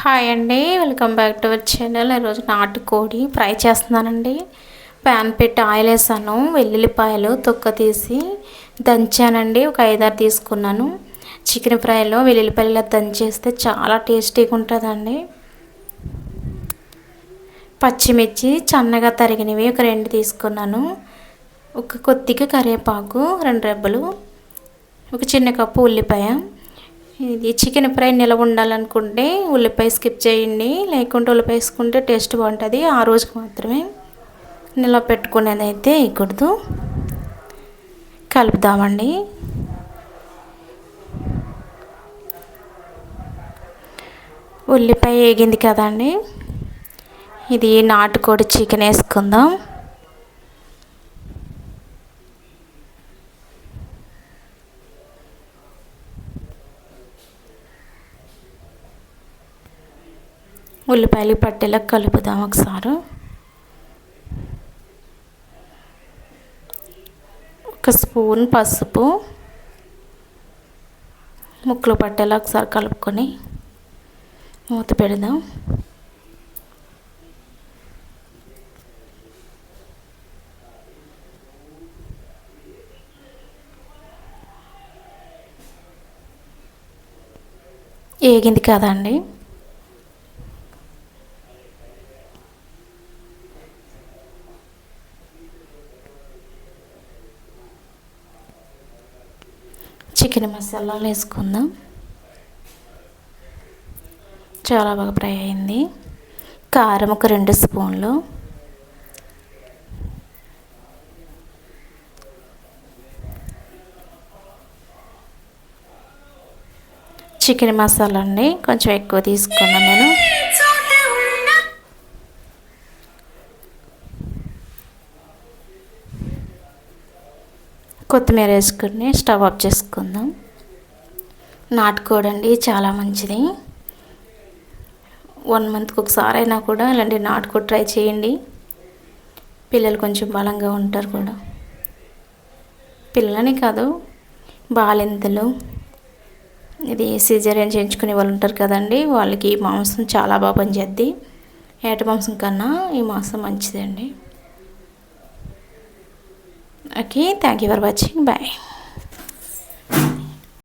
Hi అండి, welcome back to our channel. ఈరోజు నాటుకోడి ఫ్రై చేస్తున్నానండి. ప్యాన్ పెట్టి ఆయిల్ వేసాను. వెల్లుల్లిపాయలు తొక్క తీసి దంచానండి. ఒక 5-6 తీసుకున్నాను. చికెన్ ఫ్రైలో వెల్లుల్లిపాయలు దంచేస్తే చాలా టేస్టీగా ఉంటుందండి. పచ్చిమిర్చి సన్నగా తరిగినవి ఒక 2 తీసుకున్నాను. ఒక కొద్దిగా కరివేపాకు, 2 రెబ్బలు, ఒక చిన్న కప్పు ఉల్లిపాయ. ఇది చికెన్ ఫ్రై నిలవ ఉండాలనుకుంటే ఉల్లిపాయ స్కిప్ చేయండి, లేకుంటే ఉల్లిపాయ వేసుకుంటే టేస్ట్ బాగుంటుంది. ఆ రోజుకి మాత్రమే, నిలవ పెట్టుకునేది అయితే వేయకూడదు. కలుపుదామండి. ఉల్లిపాయ వేగింది కదండి, ఇది నాటుకోడి చికెన్ వేసుకుందాం. ఉల్లిపాయలు పట్టేలా కలుపుదాం ఒకసారి. ఒక స్పూన్ పసుపు, ముక్కలు పట్టేలా ఒకసారి కలుపుకొని మూత పెడదాం. వేగింది కదండి, చికెన్ మసాలాలు వేసుకుందాం. చాలా బాగా ఫ్రై అయింది. కారం ఒక 2 స్పూన్లు, చికెన్ మసాలా అండి కొంచెం ఎక్కువ తీసుకున్నాను నేను. కొత్తిమీర వేసుకుని స్టవ్ ఆఫ్ చేసుకుందాం. నాటుకోడి అండి చాలా మంచిది. 1 మంత్కి ఒకసారి అయినా కూడా ఇలాంటి నాటుకోడి ట్రై చేయండి. పిల్లలు కొంచెం బలంగా ఉంటారు కూడా. పిల్లలని కాదు, బాలింతలు, ఇది సిజేరియన్ చేయించుకునే వాళ్ళు ఉంటారు కదండి, వాళ్ళకి ఈ మాంసం చాలా బాగా పనిచేద్ది. ఏట మాంసం కన్నా ఈ మాంసం మంచిదండి. Okay, thank you for watching. Bye.